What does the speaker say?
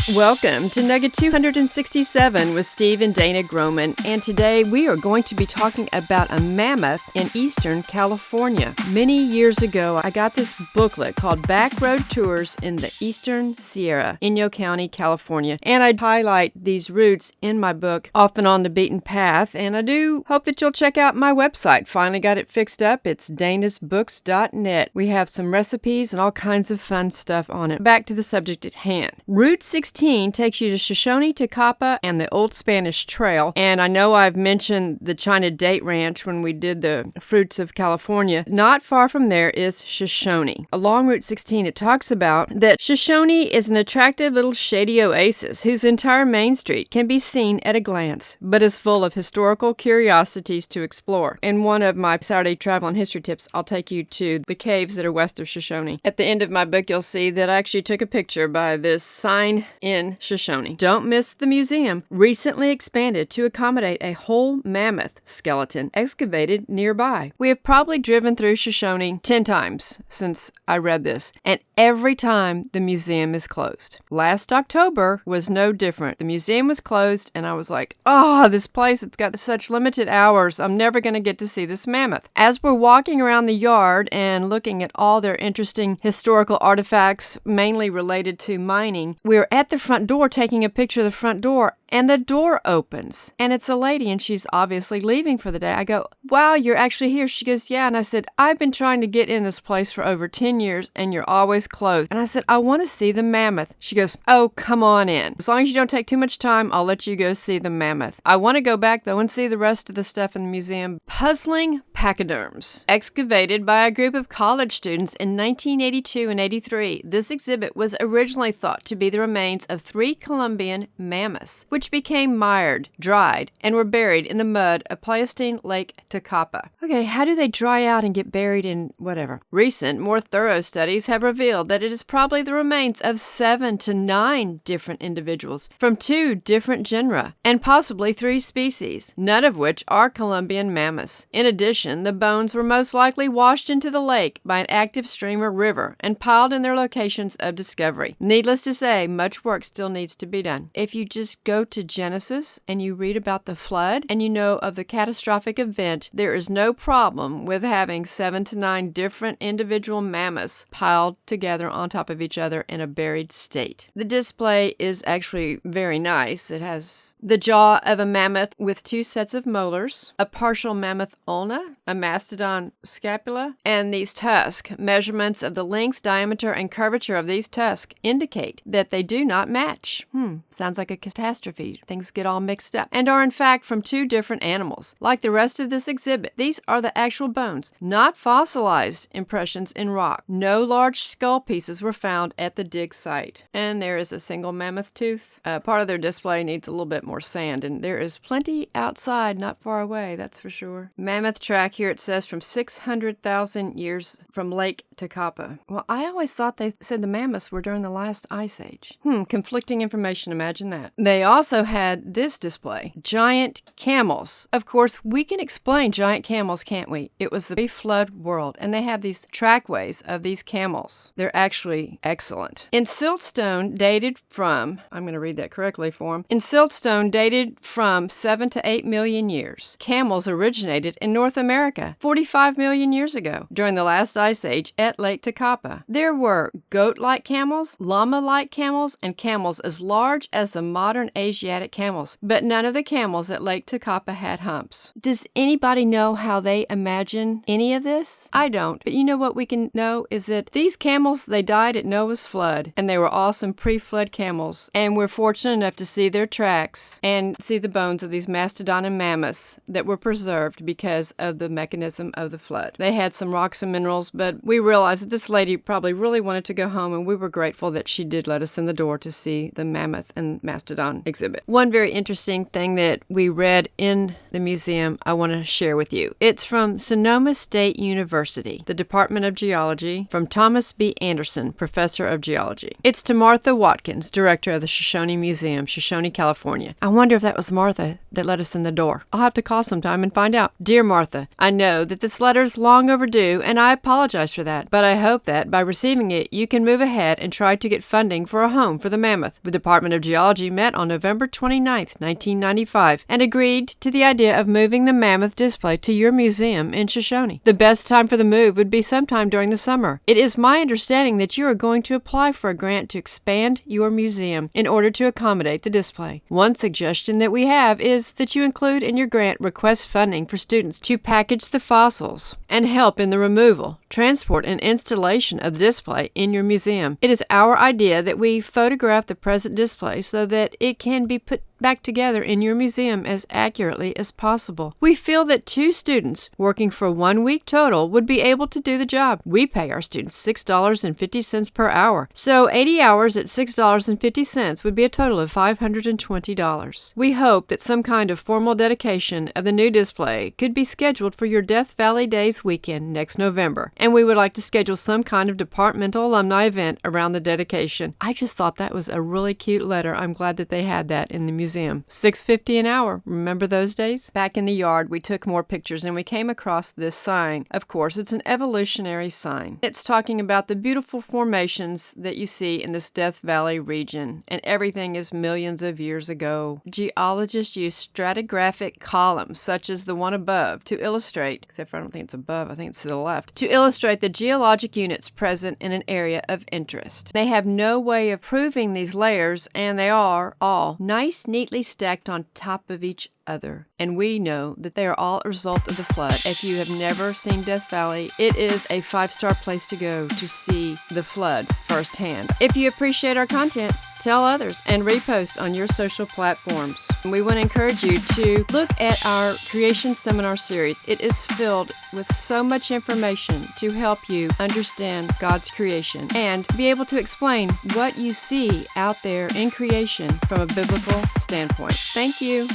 Welcome to Nugget 267 with Steve and Dana Groman, and today we are going to be talking about a mammoth in eastern California. Many years ago, I got this booklet called Back Road Tours in the Eastern Sierra, Inyo County, California, and I highlight these routes in my book, Often on the Beaten Path, and I do hope that you'll check out my website. Finally got it fixed up. It's danasbooks.net. We have some recipes and all kinds of fun stuff on it. Back to the subject at hand. Route 16 takes you to Shoshone, Tecapa, and the Old Spanish Trail. And I know I've mentioned the China Date Ranch when we did the Fruits of California. Not far from there is Shoshone. Along Route 16, it talks about that Shoshone is an attractive little shady oasis whose entire main street can be seen at a glance, but is full of historical curiosities to explore. In one of my Saturday travel and history tips, I'll take you to the caves that are west of Shoshone. At the end of my book, you'll see that I actually took a picture by this sign in Shoshone. Don't miss the museum, recently expanded to accommodate a whole mammoth skeleton excavated nearby. We have probably driven through Shoshone 10 times since I read this, and every time the museum is closed. Last October was no different. The museum was closed, and I was like, this place, it's got such limited hours. I'm never going to get to see this mammoth. As we're walking around the yard and looking at all their interesting historical artifacts, mainly related to mining, we're at the front door taking a picture of the front door, and the door opens, and it's a lady, and she's obviously leaving for the day. I go, wow, you're actually here? She goes, yeah. And I said, I've been trying to get in this place for over 10 years, and you're always closed. And I said, I want to see the mammoth. She goes, oh, come on in. As long as you don't take too much time, I'll let you go see the mammoth. I want to go back, though, and see the rest of the stuff in the museum. Puzzling pachyderms. Excavated by a group of college students in 1982 and 83, this exhibit was originally thought to be the remains of 3 Colombian mammoths, which became mired, dried, and were buried in the mud of Pleistocene Lake Tecapa. Okay, how do they dry out and get buried in whatever? Recent, more thorough studies have revealed that it is probably the remains of 7 to 9 different individuals from 2 different genera, and possibly 3 species, none of which are Colombian mammoths. In addition, the bones were most likely washed into the lake by an active stream or river and piled in their locations of discovery. Needless to say, much work still needs to be done. If you just go to Genesis and you read about the flood and you know of the catastrophic event, there is no problem with having 7 to 9 different individual mammoths piled together on top of each other in a buried state. The display is actually very nice. It has the jaw of a mammoth with 2 sets of molars, a partial mammoth ulna, a mastodon scapula, and these tusks. Measurements of the length, diameter, and curvature of these tusks indicate that they do not match. Sounds like a catastrophe. Things get all mixed up. And are in fact from 2 different animals. Like the rest of this exhibit, these are the actual bones, not fossilized impressions in rock. No large skull pieces were found at the dig site. And there is a single mammoth tooth. Part of their display needs a little bit more sand, and there is plenty outside not far away, that's for sure. Mammoth track here, it says from 600,000 years from Lake Tecapa. Well, I always thought they said the mammoths were during the last ice age. Conflicting information, imagine that. They also had this display, giant camels. Of course, we can explain giant camels, can't we? It was the pre-flood world, and they have these trackways of these camels. They're actually excellent. In siltstone dated from, I'm going to read that correctly for them, in siltstone dated from 7 to 8 million years. Camels originated in North America 45 million years ago during the last ice age at Lake Tecapa. There were goat-like camels, llama-like camels, and camels as large as the modern Asiatic camels, but none of the camels at Lake Tecapa had humps. Does anybody know how they imagine any of this? I don't, but you know what we can know is that these camels, they died at Noah's flood, and they were awesome pre-flood camels, and we're fortunate enough to see their tracks and see the bones of these mastodon and mammoths that were preserved because of the mechanism of the flood. They had some rocks and minerals, but we realized that this lady probably really wanted to go home, and we were grateful that she did let us in the door to see the mammoth and mastodon exhibit. exhibit. One very interesting thing that we read in the museum I want to share with you. It's from Sonoma State University, the Department of Geology, from Thomas B. Anderson, Professor of Geology. It's to Martha Watkins, Director of the Shoshone Museum, Shoshone, California. I wonder if that was Martha that let us in the door. I'll have to call sometime and find out. Dear Martha, I know that this letter is long overdue, and I apologize for that, but I hope that by receiving it, you can move ahead and try to get funding for a home for the mammoth. The Department of Geology met on November 29, 1995, and agreed to the idea of moving the mammoth display to your museum in Shoshone. The best time for the move would be sometime during the summer. It is my understanding that you are going to apply for a grant to expand your museum in order to accommodate the display. One suggestion that we have is that you include in your grant request funding for students to package the fossils and help in the removal, transport, and installation of the display in your museum. It is our idea that we photograph the present display so that it can be put back together in your museum as accurately as possible. We feel that 2 students working for 1 week total would be able to do the job. We pay our students $6.50 per hour, so 80 hours at $6.50 would be a total of $520. We hope that some kind of formal dedication of the new display could be scheduled for your Death Valley Days weekend next November, and we would like to schedule some kind of departmental alumni event around the dedication. I just thought that was a really cute letter. I'm glad that they had that in the museum. $6.50 an hour. Remember those days? Back in the yard, we took more pictures and we came across this sign. Of course, it's an evolutionary sign. It's talking about the beautiful formations that you see in this Death Valley region, and everything is millions of years ago. Geologists use stratigraphic columns, such as the one above, to illustrate, except for I don't think it's above, I think it's to the left, to illustrate the geologic units present in an area of interest. They have no way of proving these layers, and they are all nice, neatly stacked on top of each other. And we know that they are all a result of the flood. If you have never seen Death Valley, it is a 5-star place to go to see the flood firsthand. If you appreciate our content, tell others and repost on your social platforms. We want to encourage you to look at our Creation Seminar series. It is filled with so much information to help you understand God's creation and be able to explain what you see out there in creation from a biblical standpoint. Thank you.